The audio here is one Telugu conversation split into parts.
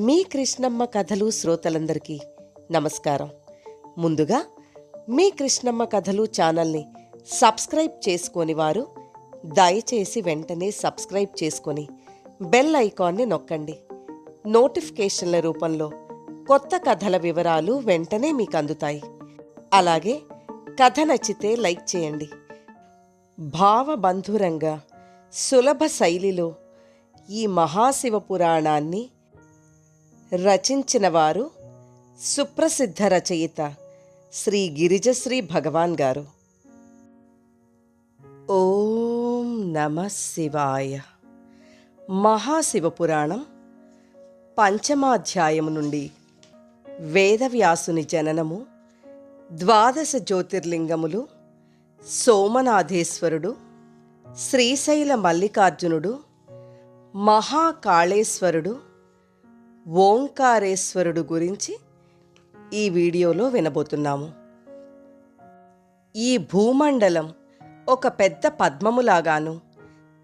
మీ కృష్ణమ్మ కథలు శ్రోతలందరికీ నమస్కారం. ముందుగా మీ కృష్ణమ్మ కథలు ఛానల్ని సబ్స్క్రైబ్ చేసుకోని వారు దయచేసి వెంటనే సబ్స్క్రైబ్ చేసుకొని బెల్ ఐకాన్ని నొక్కండి. నోటిఫికేషన్ల రూపంలో కొత్త కథల వివరాలు వెంటనే మీకు అందుతాయి. అలాగే కథ నచ్చితే లైక్ చేయండి. భావబంధురంగా సులభ శైలిలో ఈ మహాశివ పురాణాన్ని రచించిన వారు సుప్రసిద్ధ రచయిత శ్రీ గిరిజశ్రీ భగవాన్ గారు. ఓం నమః శివాయ. మహాశివ పురాణం పంచమాధ్యాయము నుండి వేదవ్యాసుని జననము, 12 జ్యోతిర్లింగములు, సోమనాథేశ్వరుడు, శ్రీశైల మల్లికార్జునుడు, మహాకాళేశ్వరుడు, ఓంకారేశ్వరుడు గురించి ఈ వీడియోలో వినబోతున్నాము. ఈ భూమండలం ఒక పెద్ద పద్మములాగాను,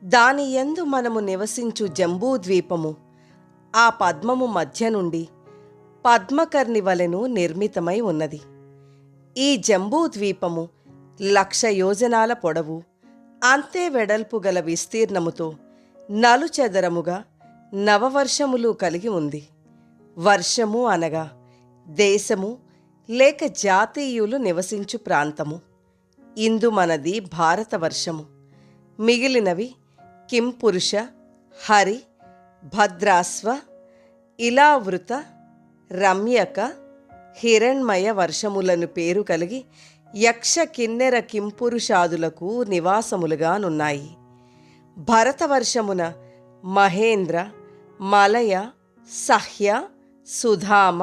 దాని యందు మనము నివసించు జంబూద్వీపము ఆ పద్మము మధ్య నుండి పద్మకర్ణి వలెను నిర్మితమై ఉన్నది. ఈ జంబూద్వీపము 1,00,000 యోజనాల పొడవు, అంతే వెడల్పు గల విస్తీర్ణముతో నలుచెదరముగా నవవర్షములు కలిగి ఉంది. వర్షము అనగా దేశము లేక జాతీయులు నివసించు ప్రాంతము. ఇందు మనది భారతవర్షము. మిగిలినవి కింపురుష, హరి, భద్రాస్వ, ఇలావృత, రమ్యక, హిరణ్మయ వర్షములను పేరు కలిగి యక్ష, కిన్నెర, కింపురుషాదులకు నివాసములుగానున్నాయి. భరతవర్షమున మహేంద్ర, మలయ, సహ్య, సుధామ,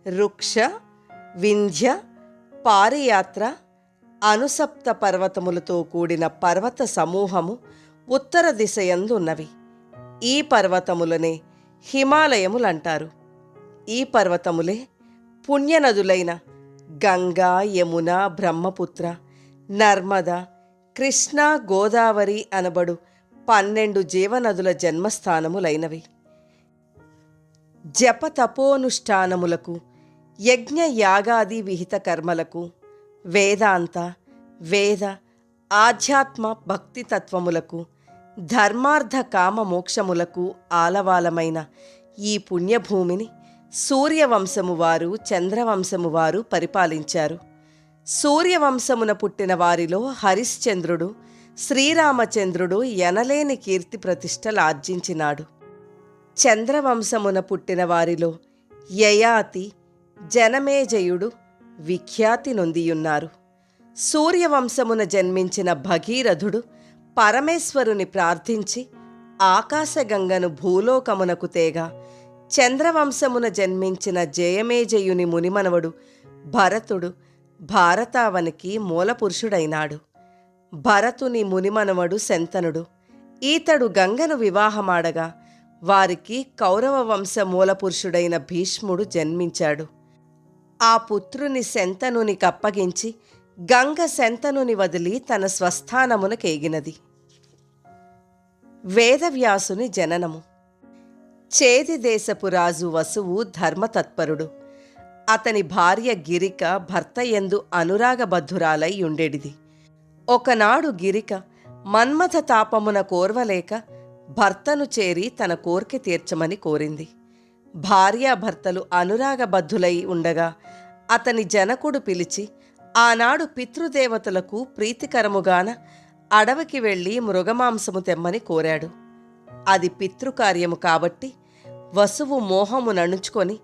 రుక్ష, వింధ్య, పారియాత్ర, అనుసప్త పర్వతములతో కూడిన పర్వత సమూహము ఉత్తర దిశయందున్నవి. ఈ పర్వతములనే హిమాలయములంటారు. ఈ పర్వతములే పుణ్యనదులైన గంగా, యమున, బ్రహ్మపుత్ర, నర్మద, కృష్ణ, గోదావరి అనబడు 12 జీవనదుల జన్మస్థానములైనవి. జపతపోనుష్ఠానములకు, యజ్ఞ యాగాది విహిత కర్మలకు, వేదాంత, వేద, ఆధ్యాత్మ, భక్తితత్వములకు, ధర్మార్థ, కామ, మోక్షములకు ఆలవాలమైన ఈ పుణ్యభూమిని సూర్యవంశము వారు, చంద్రవంశము వారు పరిపాలించారు. సూర్యవంశమున పుట్టిన వారిలో హరిశ్చంద్రుడు, శ్రీరామచంద్రుడు ఎనలేని కీర్తి ప్రతిష్టలార్జించినాడు. చంద్రవంశమున పుట్టిన వారిలో యయాతి, జనమేజయుడు విఖ్యాతి నొందియున్నారు. సూర్యవంశమున జన్మించిన భగీరథుడు పరమేశ్వరుని ప్రార్థించి ఆకాశగంగను భూలోకమునకు తేగా, చంద్రవంశమున జన్మించిన జయమేజయుని మునిమనవడు భరతుడు భారతావనికి మూలపురుషుడైనాడు. భరతుని మునిమనవడు శంతనుడు. ఈతడు గంగను వివాహమాడగా వారికి కౌరవ వంశ మూలపురుషుడైన భీష్ముడు జన్మించాడు. ఆ పుత్రుని శంతనునికప్పగించి గంగ శంతనుని వదిలి తన స్వస్థానమునకేగినది. వేదవ్యాసుని జననము. చేది దేశపు రాజు వసువు ధర్మతత్పరుడు. అతని భార్య గిరిక భర్త యందు అనురాగబద్ధురాలై ఉండేడిది. ఒకనాడు గిరిక మన్మథ తాపమున కోర్వలేక భర్తను చేరి తన కోర్కె తీర్చమని కోరింది. భార్యాభర్తలు అనురాగబద్ధులై ఉండగా అతని జనకుడు పిలిచి ఆనాడు పితృదేవతలకు ప్రీతికరముగాన అడవికి వెళ్ళి మృగమాంసము తెమ్మని కోరాడు. అది పితృకార్యము కాబట్టి వసువు మోహము నణుచుకొని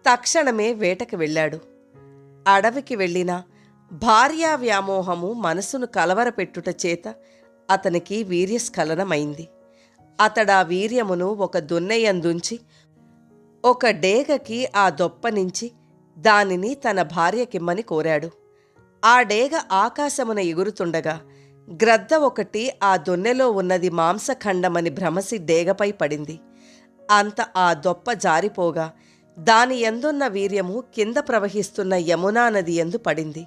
తక్షణమే వేటకు వెళ్ళాడు. అడవికి వెళ్ళిన భార్యా వ్యామోహము మనసును కలవరపెట్టుట చేత అతనికి వీర్యస్ఖలనమైంది. అతడా వీర్యమును ఒక దున్నెయందుంచి ఒక డేగకి ఆ దొప్పనించి దానిని తన భార్యకిమ్మని కోరాడు. ఆ డేగ ఆకాశమున ఎగురుతుండగా గ్రద్ద ఒకటి ఆ దొన్నెలో ఉన్నది మాంసఖండమని భ్రమసి డేగపై పడింది. అంత ఆ దొప్ప జారిపోగా దాని యందున్న వీర్యము కింద ప్రవహిస్తున్న యమునా నది యందు పడింది.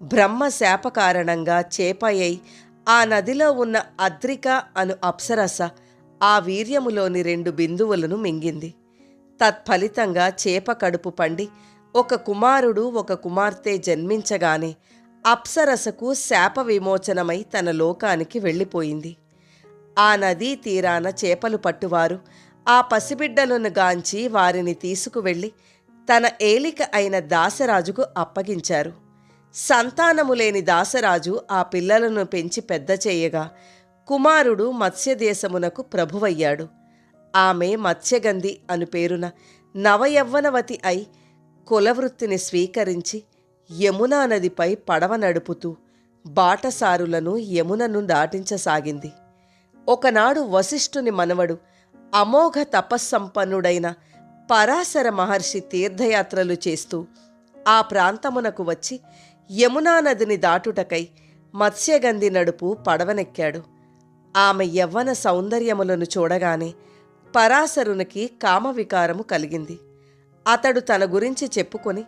బ్రహ్మ శాప కారణంగా చేపయ్యై ఆ నదిలో ఉన్న అద్రిక అను అప్సరస ఆ వీర్యములోని 2 బిందువులను మింగింది. తత్ఫలితంగా చేప కడుపు పండి ఒక కుమారుడు ఒక కుమార్తె జన్మించగానే అప్సరసకు శాప విమోచనమై తన లోకానికి వెళ్ళిపోయింది. ఆ నదీ తీరాన చేపలు పట్టువారు ఆ పసిబిడ్డలను గాంచి వారిని తీసుకువెళ్ళి తన ఏలిక అయిన దాసరాజుకు అప్పగించారు. సంతానము లేని దాసరాజు ఆ పిల్లలను పెంచి పెద్ద చేయగా కుమారుడు మత్స్యదేశమునకు ప్రభువయ్యాడు. ఆమె మత్స్యగంధి అను పేరున నవయవ్వనవతి అయి కులవృత్తిని స్వీకరించి యమునా నదిపై పడవ నడుపుతూ బాటసారులను యమునను దాటించసాగింది. ఒకనాడు వశిష్ఠుని మనవడు అమోఘ తపస్సంపన్నుడైన పరాశర మహర్షి తీర్థయాత్రలు చేస్తూ ఆ ప్రాంతమునకు వచ్చి యమునా నదిని దాటుటకై మత్స్యగంధి నడుపు పడవనెక్కాడు. ఆమె యవ్వన సౌందర్యములను చూడగానే పరాశరునికి కామవికారము కలిగింది. అతడు తన గురించి చెప్పుకొని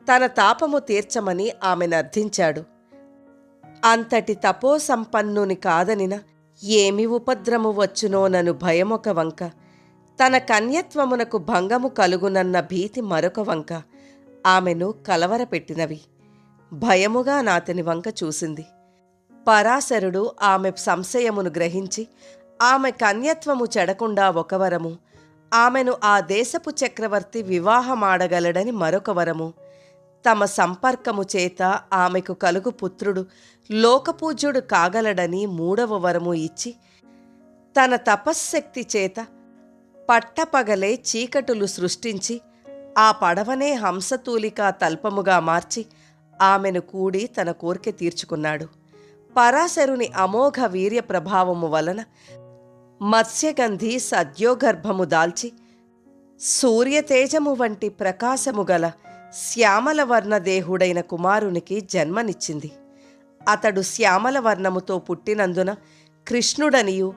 తన తాపము తీర్చమని ఆమెనర్థించాడు. అంతటి తపోసంపన్నుని కాదనిన ఏమి ఉపద్రము వచ్చునోనను భయమొక వంక, తన కన్యత్వమునకు భంగము కలుగునన్న భీతి మరొక వంక ఆమెను కలవరపెట్టినవి. భయముగా నాతని వంక చూసింది. పరాశరుడు ఆమె సంశయమును గ్రహించి ఆమె కన్యత్వము చెడకుండా ఒక వరము, ఆమెను ఆ దేశపు చక్రవర్తి వివాహమాడగలడని మరొక వరము, తమ సంపర్కము చేత ఆమెకు కలుగు పుత్రుడు లోకపూజ్యుడు కాగలడని మూడవ వరము ఇచ్చి తన తపశ్శక్తి చేత పట్టపగలే చీకటులు సృష్టించి ఆ పడవనే హంసతూలికా తల్పముగా మార్చి ఆమెను కూడి తన కోర్కె తీర్చుకున్నాడు. పరాశరుని అమోఘ వీర్య ప్రభావము వలన మత్స్యగంధి సద్యోగర్భము దాల్చి సూర్యతేజము వంటి ప్రకాశము గల శ్యామలవర్ణదేహుడైన కుమారునికి జన్మనిచ్చింది. అతడు శ్యామలవర్ణముతో పుట్టినందున కృష్ణుడనియు,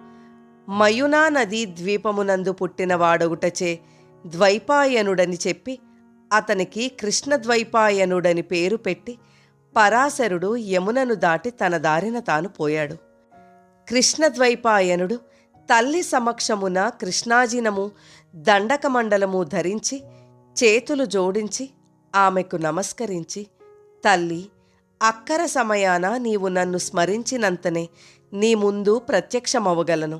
మయునా నదీ ద్వీపమునందు పుట్టినవాడొగుటచే ద్వైపాయనుడని చెప్పి అతనికి కృష్ణద్వైపాయనుడని పేరు పెట్టి పరాశరుడు యమునను దాటి తన దారిన తాను పోయాడు. కృష్ణద్వైపాయనుడు తల్లి సమక్షమున కృష్ణాజినము దండకమండలము ధరించి చేతులు జోడించి ఆమెకు నమస్కరించి, తల్లి, అక్కర సమయాన నీవు నన్ను స్మరించినంతనే నీ ముందు ప్రత్యక్షమవగలను.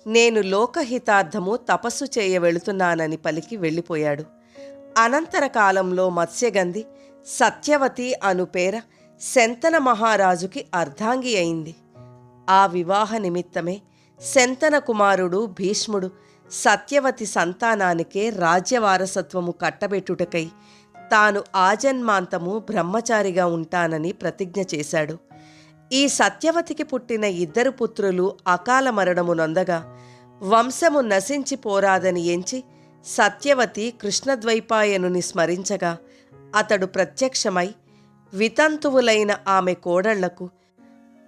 నేను లోకహితార్థము తపస్సు చేయ వెళుతున్నానని పలికి వెళ్ళిపోయాడు. అనంతర కాలంలో మత్స్యగంధి సత్యవతి అను పేర శంతన మహారాజుకి అర్ధాంగి అయింది. ఆ వివాహ నిమిత్తమే శంతన కుమారుడు భీష్ముడు సత్యవతి సంతానానికే రాజ్యవారసత్వము కట్టబెట్టుటకై తాను ఆజన్మాంతము బ్రహ్మచారిగా ఉంటానని ప్రతిజ్ఞ చేశాడు. ఈ సత్యవతికి పుట్టిన ఇద్దరు పుత్రులు అకాల మరణము నొందగా వంశము నశించిపోరాదని ఎంచి సత్యవతి కృష్ణద్వైపాయనుని స్మరించగా అతడు ప్రత్యక్షమై వితంతువులైన ఆమె కోడళ్లకు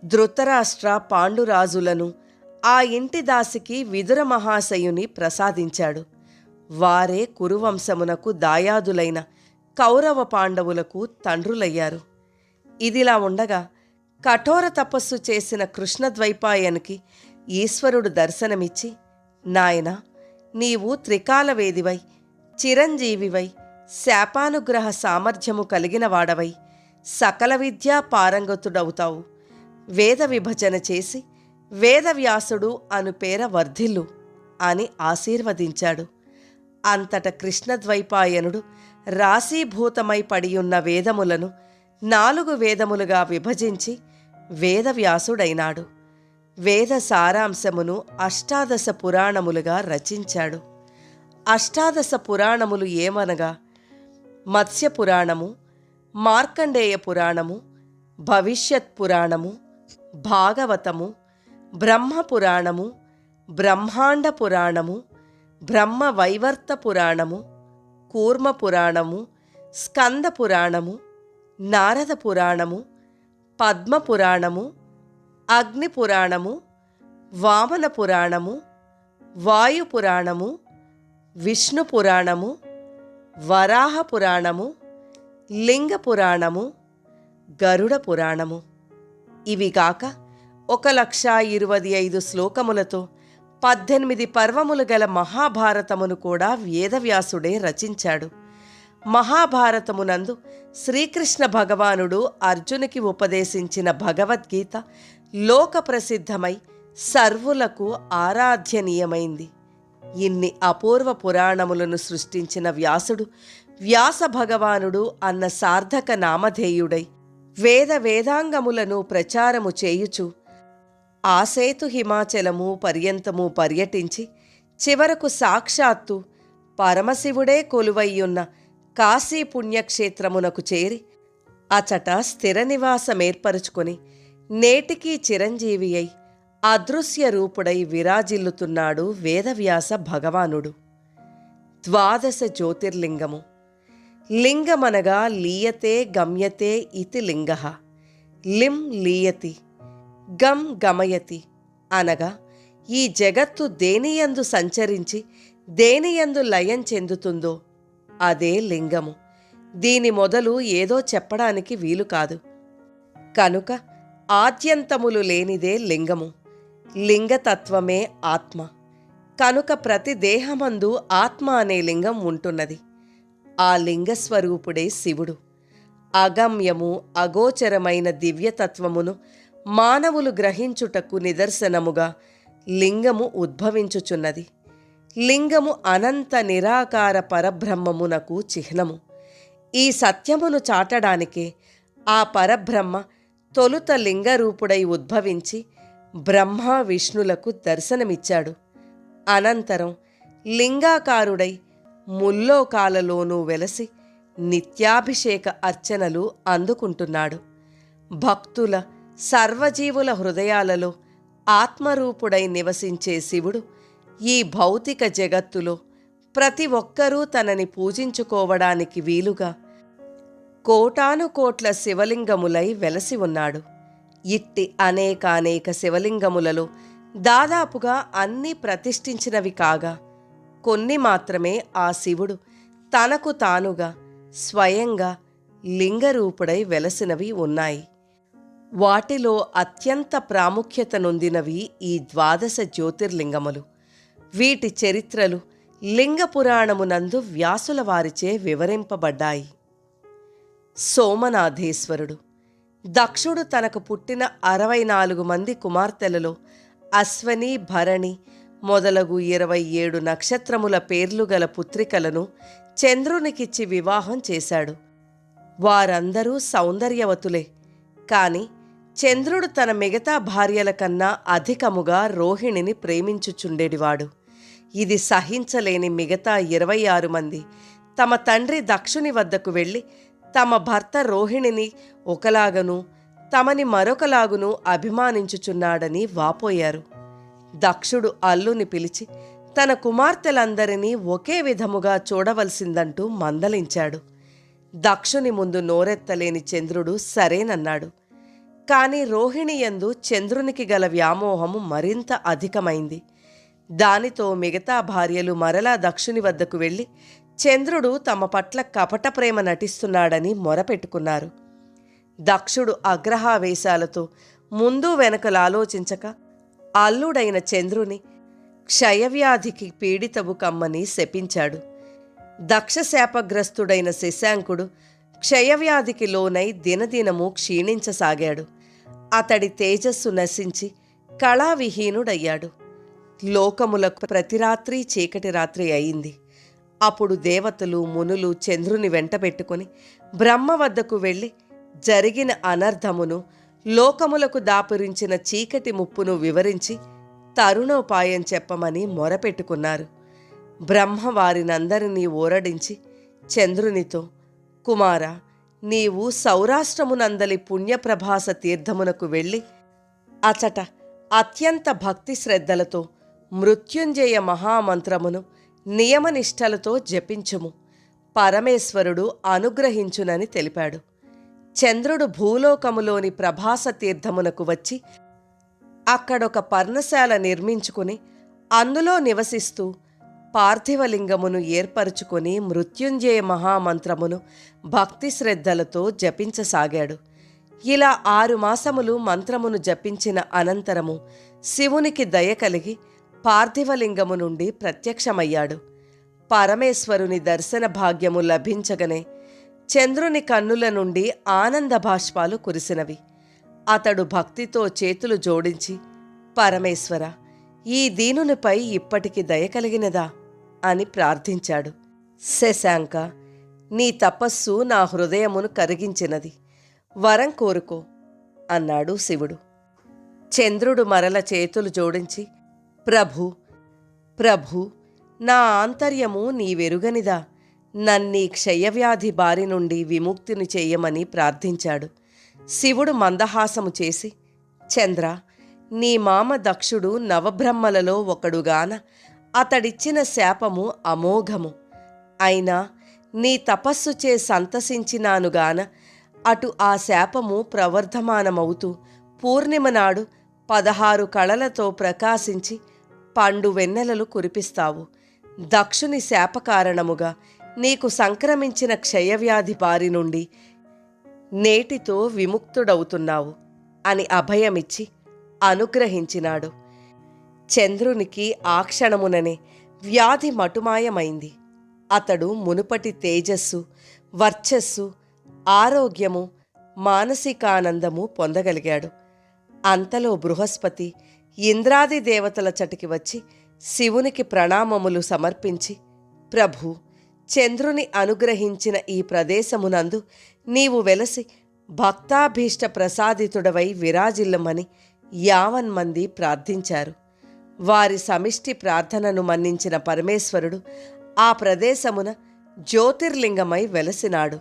ధృతరాష్ట్ర పాండురాజులను ఆ ఇంటి దాసికి విదుర మహాశయుని ప్రసాదించాడు. వారే కురువంశమునకు దాయాదులైన కౌరవ పాండవులకు తండ్రులయ్యారు. ఇదిలా ఉండగా కఠోర తపస్సు చేసిన కృష్ణద్వైపాయనికి ఈశ్వరుడు దర్శనమిచ్చి, నాయనా, నీవు త్రికాలవేదివై, చిరంజీవివై, శాపానుగ్రహ సామర్థ్యము కలిగిన వాడవై సకల విద్యా పారంగతుడవుతావు. వేద విభజన చేసి వేదవ్యాసుడు అను పేర వర్ధిల్లు అని ఆశీర్వదించాడు. అంతట కృష్ణద్వైపాయనుడు రాశీభూతమై పడియున్న వేదములను 4 వేదములుగా విభజించి వేదవ్యాసుడైనాడు. వేద సారాంశమును 18 పురాణములుగా రచించాడు. 18 పురాణములు ఏమనగా మత్స్య పురాణము, మార్కండేయ పురాణము, భవిష్యత్ పురాణము, భాగవతము, బ్రహ్మ పురాణము, బ్రహ్మాండ పురాణము, బ్రహ్మ వైవర్త పురాణము, కూర్మ పురాణము, స్కంద పురాణము, నారద పురాణము, పద్మ పురాణము, అగ్ని పురాణము, వామన పురాణము, వాయు పురాణము, విష్ణు పురాణము, వరాహ పురాణము, లింగ పురాణము, గరుడ పురాణము. ఇవిగాక 1,25,000 శ్లోకములతో 18 పర్వములు గల మహాభారతమును కూడా వేదవ్యాసుడే రచించాడు. మహాభారతమునందు శ్రీకృష్ణ భగవానుడు అర్జునికి ఉపదేశించిన భగవద్గీత లోక ప్రసిద్ధమై సర్వులకు ఆరాధ్యనీయమైంది. ఇన్ని అపూర్వ పురాణములను సృష్టించిన వ్యాసుడు వ్యాస భగవానుడు అన్న సార్థక నామధేయుడై వేదాంగములను ప్రచారము చేయుచు ఆసేతు హిమాచలము పర్యంతము పర్యటించి చివరకు సాక్షాత్తు పరమశివుడే కొలువయ్యున్న కాశీ పుణ్యక్షేత్రమునకు చేరి అచట స్థిర నివాసమేర్పరుచుకొని నేటికీ చిరంజీవి అయి అదృశ్య రూపుడై విరాజిల్లుతున్నాడు వేదవ్యాస భగవానుడు. 12 జ్యోతిర్లింగము. లింగమనగా లీయతే గమ్యతే ఇతి లింగః. లిం లీయతి, గం గమయతి అనగా ఈ జగత్తు దేనియందు సంచరించి దేనియందు లయం చెందుతుందో అదే లింగము. దీని మొదలు ఏదో చెప్పడానికి వీలు కాదు. కనుక ఆద్యంతములు లేనిదే లింగము. లింగతత్వమే ఆత్మ. కనుక ప్రతి దేహమందు ఆత్మ అనే లింగం ఉంటున్నది. ఆ లింగస్వరూపుడే శివుడు. అగమ్యము అగోచరమైన దివ్యతత్వమును మానవులు గ్రహించుటకు నిదర్శనముగా లింగము ఉద్భవించుచున్నది. లింగము అనంత నిరాకార పరబ్రహ్మమునకు చిహ్నము. ఈ సత్యమును చాటడానికే ఆ పరబ్రహ్మ తొలుత లింగరూపుడై ఉద్భవించి బ్రహ్మ విష్ణులకు దర్శనమిచ్చాడు. అనంతరం లింగాకారుడై ముల్లోకాలలోనూ వెలసి నిత్యాభిషేక అర్చనలు అందుకుంటున్నాడు. భక్తుల సర్వజీవుల హృదయాలలో ఆత్మరూపుడై నివసించే శివుడు ఈ భౌతిక జగత్తులో ప్రతి ఒక్కరూ తనని పూజించుకోవడానికి వీలుగా కోటానుకోట్ల శివలింగములై వెలసి ఉన్నాడు. ఇట్టి అనేకానేక శివలింగములలో దాదాపుగా అన్నీ ప్రతిష్ఠించినవి కాగా కొన్ని మాత్రమే ఆ శివుడు తనకు తానుగా స్వయంగా లింగరూపుడై వెలసినవి ఉన్నాయి. వాటిలో అత్యంత ప్రాముఖ్యత నొందినవి ఈ 12 జ్యోతిర్లింగములు. వీటి చరిత్రలు లింగపురాణమునందు వ్యాసుల వారిచే వివరింపబడ్డాయి. సోమనాథేశ్వరుడు. దక్షుడు తనకు పుట్టిన 64 మంది కుమార్తెలలో అశ్వని భరణి మొదలగు 27 నక్షత్రముల పేర్లు గల పుత్రికలను చంద్రునికిచ్చి వివాహం చేశాడు. వారందరూ సౌందర్యవతులే. కాని చంద్రుడు తన మిగతా భార్యల కన్నా అధికముగా రోహిణిని ప్రేమించుచుండేటివాడు. ఇది సహించలేని మిగతా 26 మంది తమ తండ్రి దక్షుని వద్దకు వెళ్ళి తమ భర్త రోహిణిని ఒకలాగను తమని మరొకలాగును అభిమానించుచున్నాడని వాపోయారు. దక్షుడు అల్లుని పిలిచి తన కుమార్తెలందరినీ ఒకే విధముగా చూడవలసిందంటూ మందలించాడు. దక్షుని ముందు నోరెత్తలేని చంద్రుడు సరేనన్నాడు. కాని రోహిణి యందు చంద్రునికి గల వ్యామోహము మరింత అధికమైంది. దానితో మిగతా భార్యలు మరలా దక్షుని వద్దకు వెళ్ళి చంద్రుడు తమ పట్ల కపట ప్రేమ నటిస్తున్నాడని మొరపెట్టుకున్నారు. దక్షుడు అగ్రహావేశాలతో ముందు వెనకలాలోచించక అల్లుడైన చంద్రుని క్షయవ్యాధికి పీడితవు కమ్మని శపించాడు. దక్షశాపగ్రస్తుడైన శశాంకుడు క్షయవ్యాధికి లోనై దినదినము క్షీణించసాగాడు. అతడి తేజస్సు నశించి కళావిహీనుడయ్యాడు. లోకములకు ప్రతి రాత్రి చీకటి రాత్రి అయింది. అప్పుడు దేవతలు మునులు చంద్రుని వెంటబెట్టుకుని బ్రహ్మ వద్దకు వెళ్ళి జరిగిన అనర్థమును లోకములకు దాపురించిన చీకటి ముప్పును వివరించి తరుణోపాయం చెప్పమని మొరపెట్టుకున్నారు. బ్రహ్మ వారినందరినీ ఊరడించి చంద్రునితో, కుమార, నీవు సౌరాష్ట్రమునందలి పుణ్యప్రభాస తీర్థమునకు వెళ్ళి అచట అత్యంత భక్తి శ్రద్ధలతో మృత్యుంజయ మహామంత్రమును నియమనిష్టలతో జపించుము. పరమేశ్వరుడు అనుగ్రహించునని తెలిపాడు. చంద్రుడు భూలోకములోని ప్రభాస తీర్థమునకు వచ్చి అక్కడొక పర్ణశాల నిర్మించుకుని అందులో నివసిస్తూ పార్థివలింగమును ఏర్పరుచుకొని మృత్యుంజయ మహామంత్రమును భక్తి శ్రద్ధలతో జపించసాగాడు. ఇలా 6 మాసములు మంత్రమును జపించిన అనంతరము శివునికి దయ కలిగి పార్థివలింగము నుండి ప్రత్యక్షమయ్యాడు. పరమేశ్వరుని దర్శన భాగ్యము లభించగనే చంద్రుని కన్నుల నుండి ఆనంద బాష్పాలు కురిసినవి. అతడు భక్తితో చేతులు జోడించి, పరమేశ్వర, ఈ దీనునిపై ఇప్పటికి దయ కలిగినదా అని ప్రార్థించాడు. శశాంక, నీ తపస్సు నా హృదయమును కరిగించినది, వరం కోరుకో అన్నాడు శివుడు. చంద్రుడు మరల చేతులు జోడించి, ప్రభు ప్రభు, నా ఆంతర్యము నీవెరుగనిదా, నన్నీ క్షయవ్యాధి బారి నుండి విముక్తిని చెయ్యమని ప్రార్థించాడు. శివుడు మందహాసము చేసి, చంద్ర, నీ మామ దక్షుడు నవబ్రహ్మలలో ఒకడుగాన అతడిచ్చిన శాపము అమోఘము. అయినా నీ తపస్సుచే సంతసించినానుగాన అటు ఆ శాపము ప్రవర్ధమానమవుతూ పూర్ణిమ నాడు 16 కళలతో ప్రకాశించి పండు వెన్నెలలు కురిపిస్తావు. దక్షుని శాప కారణముగా నీకు సంక్రమించిన క్షయవ్యాధి బారి నుండి నేటితో విముక్తుడవుతున్నావు అని అభయమిచ్చి అనుగ్రహించినాడు. చంద్రునికి ఆ క్షణముననే వ్యాధి మటుమాయమైంది. అతడు మునుపటి తేజస్సు, వర్చస్సు, ఆరోగ్యము, మానసికానందము పొందగలిగాడు. అంతలో బృహస్పతి ఇంద్రాది దేవతల చటికి వచ్చి శివునికి ప్రణామములు సమర్పించి, ప్రభు, చంద్రుని అనుగ్రహించిన ఈ ప్రదేశమునందు నీవు వెలసి భక్తాభీష్ట ప్రసాదితుడవై విరాజిల్లమని యావన్మంది ప్రార్థించారు. వారి సమిష్టి ప్రార్థనను మన్నించిన పరమేశ్వరుడు ఆ ప్రదేశమున జ్యోతిర్లింగమై వెలసినాడు.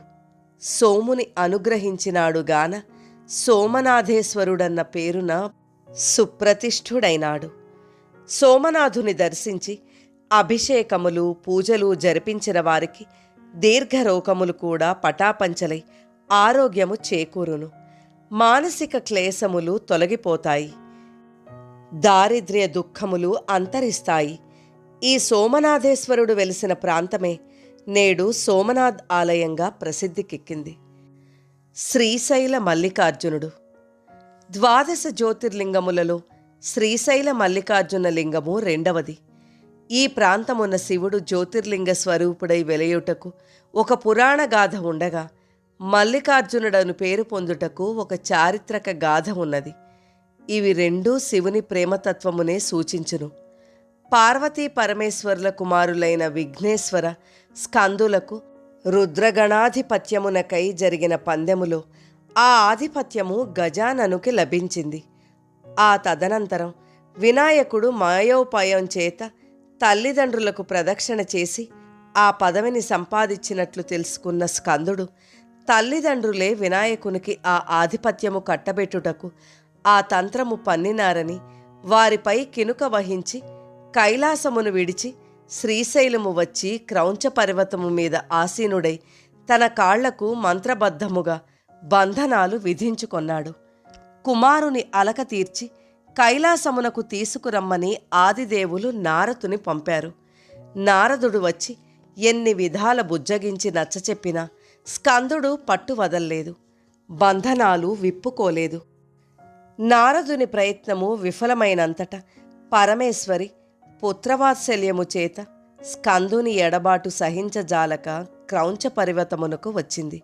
సోముని అనుగ్రహించినాడుగాన సోమనాథేశ్వరుడన్న పేరున సుప్రతిష్ఠుడైనాడు. సోమనాథుని దర్శించి అభిషేకములు, పూజలు జరిపించిన వారికి దీర్ఘరోగములు కూడా పటాపంచలై ఆరోగ్యము చేకూరును. మానసిక క్లేశములు తొలగిపోతాయి. దారిద్ర్య దుఃఖములు అంతరిస్తాయి. ఈ సోమనాథేశ్వరుడు వెలిసిన ప్రాంతమే నేడు సోమనాథ్ ఆలయంగా ప్రసిద్ధికెక్కింది. శ్రీశైల మల్లికార్జునుడు. 12 జ్యోతిర్లింగములలో శ్రీశైల మల్లికార్జున లింగము రెండవది. ఈ ప్రాంతమున శివుడు జ్యోతిర్లింగ స్వరూపుడై వెలయుటకు ఒక పురాణ గాథ ఉండగా, మల్లికార్జునుడను పేరు పొందుటకు ఒక చారిత్రక గాథ ఉన్నది. ఇవి రెండూ శివుని ప్రేమతత్వమునే సూచించును. పార్వతీ పరమేశ్వరుల కుమారులైన విఘ్నేశ్వర, స్కందులకు రుద్రగణాధిపత్యమునకై జరిగిన పందెములో ఆ ఆధిపత్యము గజాననుకి లభించింది. ఆ తదనంతరం వినాయకుడు మాయోపాయం చేత తల్లిదండ్రులకు ప్రదక్షిణ చేసి ఆ పదవిని సంపాదించినట్లు తెలుసుకున్న స్కందుడు తల్లిదండ్రులే వినాయకునికి ఆ ఆధిపత్యము కట్టబెట్టుటకు ఆ తంత్రము పన్నినారని వారిపై కినుక వహించి కైలాసమును విడిచి శ్రీశైలము వచ్చి క్రౌంచ పర్వతము మీద ఆసీనుడై తన కాళ్లకు మంత్రబద్ధముగా బంధనాలు విధించుకొన్నాడు. కుమారుని అలక తీర్చి కైలాసమునకు తీసుకురమ్మని ఆదిదేవులు నారదుని పంపారు. నారదుడు వచ్చి ఎన్ని విధాల బుజ్జగించి నచ్చచెప్పినా స్కందుడు పట్టు వదల్లేదు, బంధనాలు విప్పుకోలేదు. నారదుని ప్రయత్నము విఫలమైనంతట పరమేశ్వరి పుత్రవాత్సల్యము చేత స్కందుని ఎడబాటు సహించజాలక క్రౌంచ పర్వతమునకు వచ్చింది.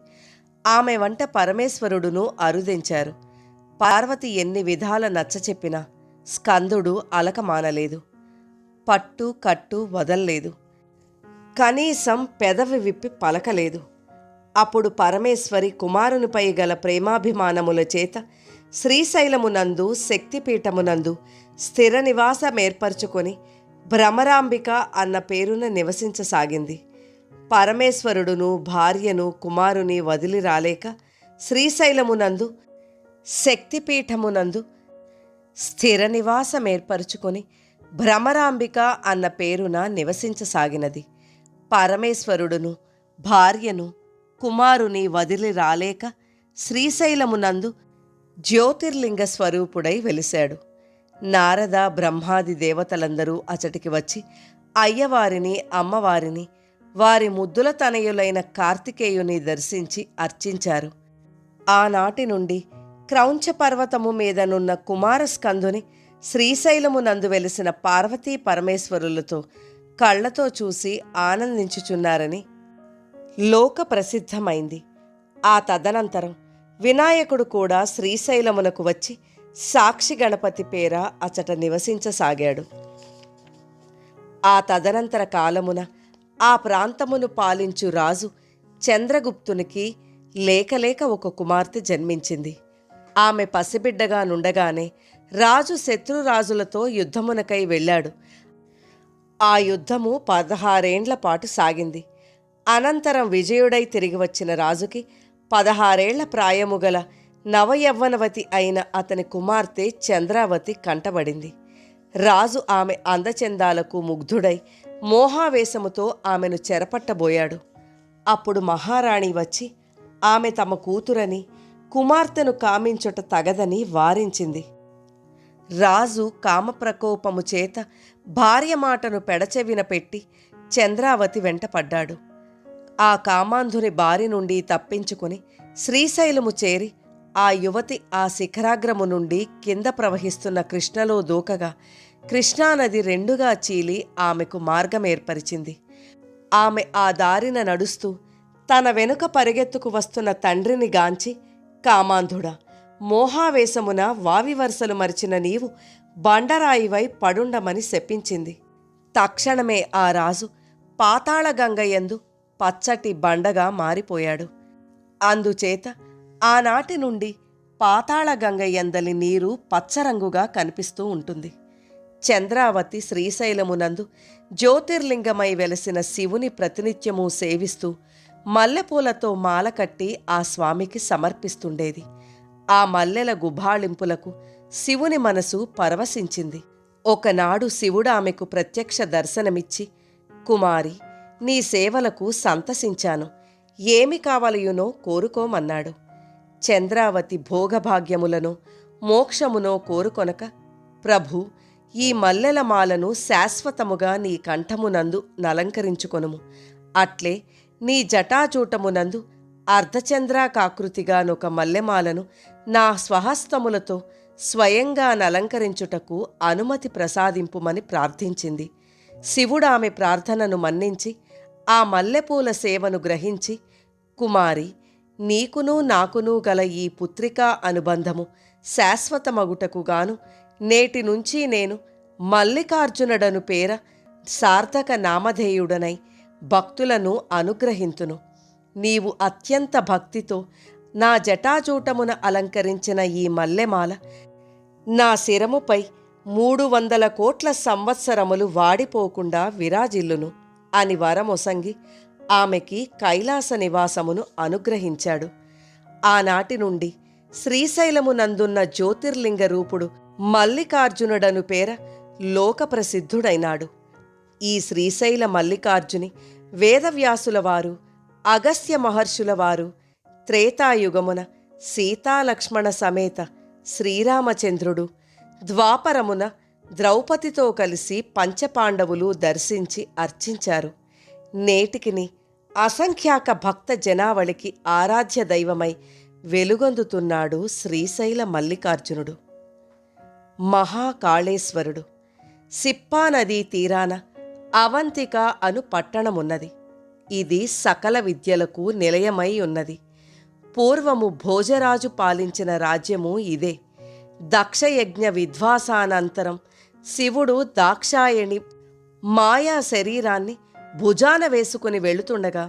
ఆమె వంట పరమేశ్వరుడును అరుదించారు. పార్వతి ఎన్ని విధాల నచ్చచెప్పినా స్కందుడు అలక మానలేదు, పట్టు కట్టు వదల్లేదు, కనీసం పెదవి విప్పి పలకలేదు. అప్పుడు పరమేశ్వరి కుమారునిపై గల ప్రేమాభిమానముల చేత శ్రీశైలమునందు శక్తిపీఠమునందు స్థిర నివాసమేర్పరచుకొని భ్రమరాంబిక అన్న పేరున నివసించసాగింది. పరమేశ్వరుడును భార్యను కుమారుని వదిలి రాలేక శ్రీశైలమునందు శక్తిపీఠమునందు స్థిర నివాసమేర్పరచుకొని భ్రమరాంబిక అన్న పేరున నివసించసాగినది. పరమేశ్వరుడును భార్యను కుమారుని వదిలి రాలేక శ్రీశైలమునందు జ్యోతిర్లింగ స్వరూపుడై వెలిశాడు. నారద బ్రహ్మాది దేవతలందరూ అచటికి వచ్చి అయ్యవారిని, అమ్మవారిని, వారి ముద్దుల తనయులైన కార్తికేయుని దర్శించి అర్చించారు. ఆనాటి నుండి క్రౌంచ పర్వతము మీదనున్న కుమారస్కందుని శ్రీశైలమునందు వెలిసిన పార్వతీ పరమేశ్వరులతో కళ్లతో చూసి ఆనందించుచున్నారని లోక ప్రసిద్ధమైంది. ఆ తదనంతరం వినాయకుడు కూడా శ్రీశైలమునకు వచ్చి సాక్షి గణపతి పేర అచట నివసించసాగాడు. ఆ తదనంతర కాలమున ఆ ప్రాంతమును పాలించు రాజు చంద్రగుప్తునికి లేకలేక ఒక కుమార్తె జన్మించింది. ఆమె పసిబిడ్డగా నుండగానే రాజు శత్రురాజులతో యుద్ధమునకై వెళ్ళాడు. ఆ యుద్ధము 16 ఏండ్ల పాటు సాగింది. అనంతరం విజయుడై తిరిగి వచ్చిన రాజుకి 16 ఏళ్ల ప్రాయము గల నవయవ్వనవతి అయిన అతని కుమార్తె చంద్రావతి కంటబడింది. రాజు ఆమె అందచందాలకు ముగ్ధుడై మోహావేశముతో ఆమెను చెరపట్టబోయాడు. అప్పుడు మహారాణి వచ్చి ఆమె తమ కూతురని, కుమార్తెను కామించుట తగదని వారించింది. రాజు కామప్రకోపము చేత భార్య మాటను పెడచెవిన పెట్టి చంద్రావతి వెంటపడ్డాడు. ఆ కామాంధుని బారి నుండి తప్పించుకుని శ్రీశైలము చేరి ఆ యువతి ఆ శిఖరాగ్రము నుండి కింద ప్రవహిస్తున్న కృష్ణలో దూకగా కృష్ణానది రెండుగా చీలి ఆమెకు మార్గం ఏర్పరిచింది. ఆమె ఆ దారిన నడుస్తూ తన వెనుక పరిగెత్తుకు వస్తున్న తండ్రిని గాంచి, కామాంధుడా, మోహావేశమున వావి వరుసలు మరిచిన నీవు బండరాయివై పడుండమని శపించింది. తక్షణమే ఆ రాజు పాతాళగంగయందు పచ్చటి బండగా మారిపోయాడు. అందుచేత ఆనాటి నుండి పాతాళగంగయందలి నీరు పచ్చరంగుగా కనిపిస్తూ ఉంటుంది. చంద్రావతి శ్రీశైలమునందు జ్యోతిర్లింగమై వెలసిన శివుని ప్రతినిత్యము సేవిస్తూ మల్లెపూలతో మాల కట్టి ఆ స్వామికి సమర్పిస్తుండేది. ఆ మల్లెల గుబాళింపులకు శివుని మనసు పరవశించింది. ఒకనాడు శివుడు ఆమెకు ప్రత్యక్ష దర్శనమిచ్చి, కుమారి, నీ సేవలకు సంతసించాను, ఏమి కావలయునో కోరుకోమన్నాడు. చంద్రావతి భోగభాగ్యములను మోక్షమునో కోరుకొనక, ప్రభు, ఈ మల్లెల మాలను శాశ్వతముగా నీ కంఠమునందు నలంకరించుకొనుము. అట్లే నీ జటాచూటమునందు అర్ధచంద్రాకాకృతిగానొక మల్లెమాలను నా స్వహస్తములతో స్వయంగా నలంకరించుటకు అనుమతి ప్రసాదింపుమని ప్రార్థించింది. శివుడామె ప్రార్థనను మన్నించి ఆ మల్లెపూల సేవను గ్రహించి, కుమారి, నీకునూ నాకునూ గల ఈ పుత్రికా అనుబంధము శాశ్వతమగుటకుగాను నేటి నుంచి నేను మల్లికార్జునుడను పేర సార్థక నామధేయుడనై భక్తులను అనుగ్రహింతును. నీవు అత్యంత భక్తితో నా జటాజూటమున అలంకరించిన ఈ మల్లెమాల నా శిరముపై 300 కోట్ల సంవత్సరములు వాడిపోకుండా విరాజిల్లును అని వరమొసంగి ఆమెకి కైలాస నివాసమును అనుగ్రహించాడు. ఆనాటి నుండి శ్రీశైలమునందున్న జ్యోతిర్లింగ రూపుడు మల్లికార్జునుడను పేర లోకప్రసిద్ధుడైనాడు. ఈ శ్రీశైల మల్లికార్జుని వేదవ్యాసుల వారు, అగస్త్య మహర్షుల వారు త్రేతాయుగమున సీతాలక్ష్మణ సమేత శ్రీరామచంద్రుడు, ద్వాపరమున ద్రౌపదితో కలిసి పంచపాండవులు దర్శించి అర్చించారు. నేటికిని అసంఖ్యాక భక్త జనావళికి ఆరాధ్య దైవమై వెలుగొందుతున్నాడు శ్రీశైల మల్లికార్జునుడు. మహాకాళేశ్వరుడు. సిప్పా నదీ తీరాన అవంతిక అను పట్టణమున్నది. ఇది సకల విద్యలకు నిలయమై ఉన్నది. పూర్వము భోజరాజు పాలించిన రాజ్యము ఇదే. దక్షయజ్ఞ విధ్వాసానంతరం శివుడు దాక్షాయణి మాయా శరీరాన్ని భుజాన వేసుకుని వెళుతుండగా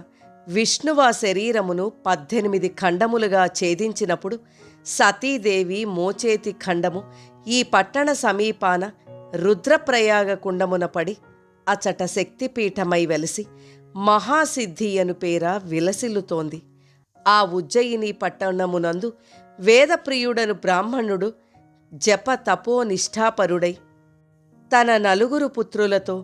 విష్ణువు ఆ శరీరమును 18 ఖండములుగా ఛేదించినప్పుడు సతీదేవి మోచేతి ఖండము ఈ పట్టణ సమీపాన రుద్రప్రయాగ కుండమున పడి అచట శక్తిపీఠమై వెలసి మహాసిద్ధి అను పేర విలసిల్లుతోంది. ఆ ఉజ్జయిని పట్టణమునందు వేదప్రియుడను బ్రాహ్మణుడు జప తపో నిష్ఠాపరుడై తన 4 పుత్రులతో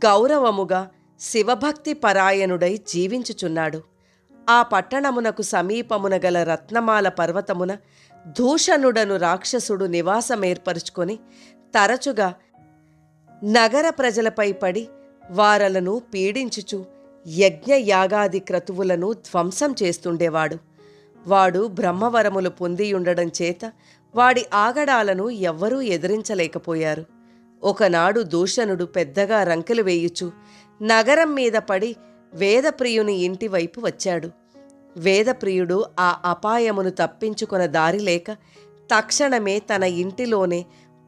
గౌరవముగా శివభక్తి పరాయణుడై జీవించుచున్నాడు. ఆ పట్టణమునకు సమీపమున గల రత్నమాల పర్వతమున దూషణుడను రాక్షసుడు నివాసమేర్పరుచుకొని తరచుగా నగర ప్రజలపై పడి వారలను పీడించుచు యజ్ఞయాగాది క్రతువులను ధ్వంసం చేస్తుండేవాడు. వాడు బ్రహ్మవరములు పొందియుండడం చేత వాడి ఆగడాలను ఎవ్వరూ ఎదిరించలేకపోయారు. ఒకనాడు దూషణుడు పెద్దగా రంకెలు వేయుచు నగరం మీద పడి వేదప్రియుని ఇంటివైపు వచ్చాడు. వేదప్రియుడు ఆ అపాయమును తప్పించుకొన దారి లేక తక్షణమే తన ఇంటిలోనే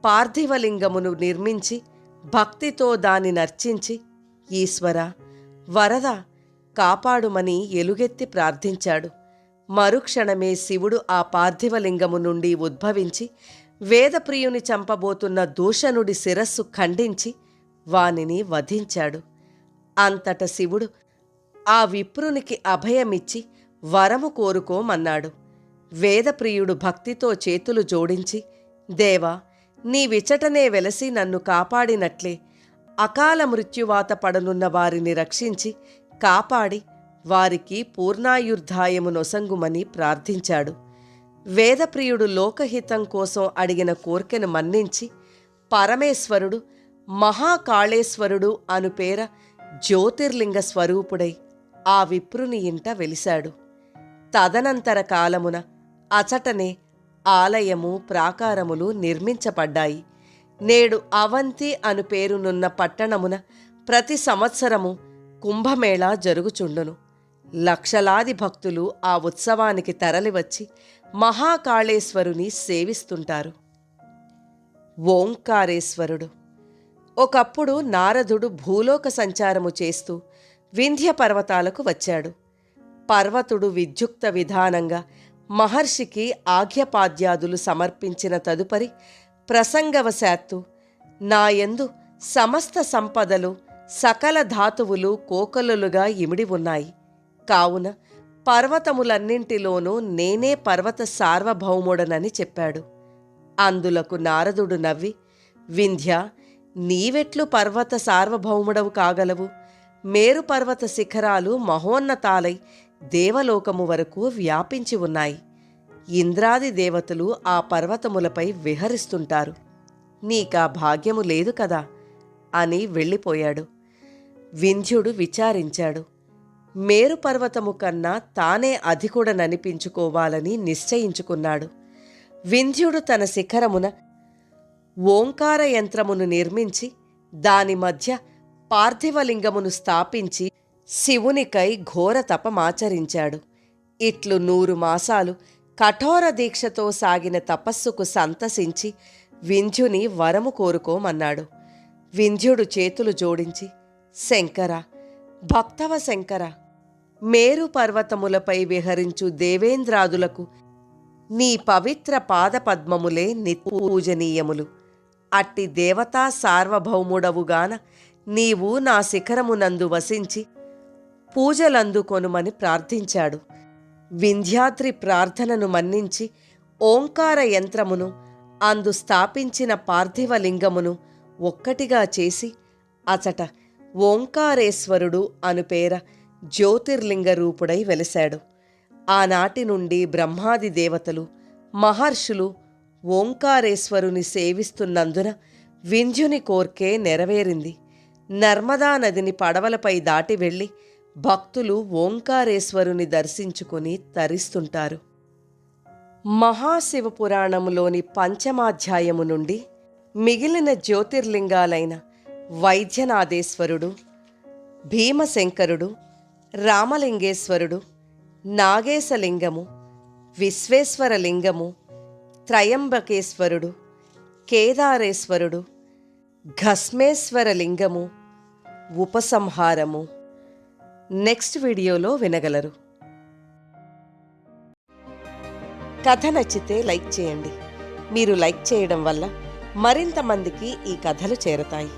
పార్థివలింగమును నిర్మించి భక్తితో దాని నర్చించి, ఈశ్వర, వరద, కాపాడుమని ఎలుగెత్తి ప్రార్థించాడు. మరుక్షణమే శివుడు ఆ పార్థివలింగము నుండి ఉద్భవించి వేదప్రియుని చంపబోతున్న దూషణుడి శిరస్సు ఖండించి వానిని వధించాడు. అంతట శివుడు ఆ విప్రునికి అభయమిచ్చి వరము కోరుకోమన్నాడు. వేదప్రియుడు భక్తితో చేతులు జోడించి, దేవా, నీ విచటనే వెలసి నన్ను కాపాడినట్లే అకాల మృత్యువాత పడనున్న వారిని రక్షించి కాపాడి వారికి పూర్ణాయుర్ధాయము నొసంగుమని ప్రార్థించాడు. వేదప్రియుడు లోకహితం కోసం అడిగిన కోర్కెను మన్నించి పరమేశ్వరుడు మహాకాళేశ్వరుడు అను పేర జ్యోతిర్లింగ స్వరూపుడై ఆ విప్రుని ఇంట వెలిశాడు. తదనంతర కాలమున అచటనే ఆలయము, ప్రాకారములు నిర్మించబడ్డాయి. నేడు అవంతి అను పేరునున్న పట్టణమున ప్రతి సంవత్సరము కుంభమేళా జరుగుచుండును. లక్షలాది భక్తులు ఆ ఉత్సవానికి తరలివచ్చి మహాకాళేశ్వరుని సేవిస్తుంటారు. ఓంకారేశ్వరుడు. ఒకప్పుడు నారదుడు భూలోక సంచారము చేస్తూ వింధ్య పర్వతాలకు వచ్చాడు. పర్వతుడు విద్యుక్త విధానంగా మహర్షికి ఆఘ్యపాద్యాదులు సమర్పించిన తదుపరి ప్రసంగవశాత్తు నాయందు సమస్త సంపదలు, సకల ధాతువులు కోకొల్లలుగా ఇమిడి ఉన్నాయి. కావున పర్వతములన్నింటిలోనూ నేనే పర్వత సార్వభౌముడనని చెప్పాడు. అందులకు నారదుడు నవ్వి, వింధ్య, నీవెట్లు పర్వత సార్వభౌముడవు కాగలవు? మేరు పర్వత శిఖరాలు మహోన్నతాలై దేవలోకము వరకు వ్యాపించి ఉన్నాయి. ఇంద్రాది దేవతలు ఆ పర్వతములపై విహరిస్తుంటారు. నీకా భాగ్యము లేదు కదా అని వెళ్ళిపోయాడు. వింధ్యుడు విచారించాడు. మేరు పర్వతము కన్నా తానే అధికుడననిపించుకోవాలని నిశ్చయించుకున్నాడు. వింధ్యుడు తన శిఖరమున ఓంకార యంత్రమును నిర్మించి దాని మధ్య పార్థివలింగమును స్థాపించి శివునికై ఘోర తపమాచరించాడు. ఇట్లు 100 మాసాలు కఠోర దీక్షతో సాగిన తపస్సుకు సంతసించి వింధ్యుని వరము కోరుకోమన్నాడు. వింధ్యుడు చేతులు జోడించి, శంకర, భక్తవ శంకర, మేరు పర్వతములపై విహరించు దేవేంద్రాదులకు నీ పవిత్ర పాదపద్మములే నిత్యపూజనీయములు. అట్టి దేవతా సార్వభౌముడవుగాన నీవు నా శిఖరమునందు వసించి పూజలందుకొనుమని ప్రార్థించాడు. వింధ్యాద్రి ప్రార్థనను మన్నించి ఓంకార యంత్రమును, అందు స్థాపించిన పార్థివలింగమును ఒక్కటిగా చేసి అచట ఓంకారేశ్వరుడు అను పేర జ్యోతిర్లింగ రూపుడై వెలిశాడు. ఆనాటి నుండి బ్రహ్మాది దేవతలు, మహర్షులు ఓంకారేశ్వరుని సేవిస్తున్నందున వింధ్యుని కోర్కే నెరవేరింది. నర్మదా నదిని పడవలపై దాటి వెళ్ళి భక్తులు ఓంకారేశ్వరుని దర్శించుకుని తరిస్తుంటారు. మహాశివపురాణములోని పంచమాధ్యాయము నుండి మిగిలిన జ్యోతిర్లింగాలైన వైద్యనాథేశ్వరుడు, భీమశంకరుడు, రామలింగేశ్వరుడు, నాగేశలింగము, విశ్వేశ్వరలింగము, త్రయంబకేశ్వరుడు, కేదారేశ్వరుడు, ఘస్మేశ్వరలింగము, ఉపసంహారము నెక్స్ట్ వీడియోలో వినగలరు. కథ నచ్చితే లైక్ చేయండి. మీరు లైక్ చేయడం వల్ల మరింత మందికి ఈ కథలు చేరతాయి.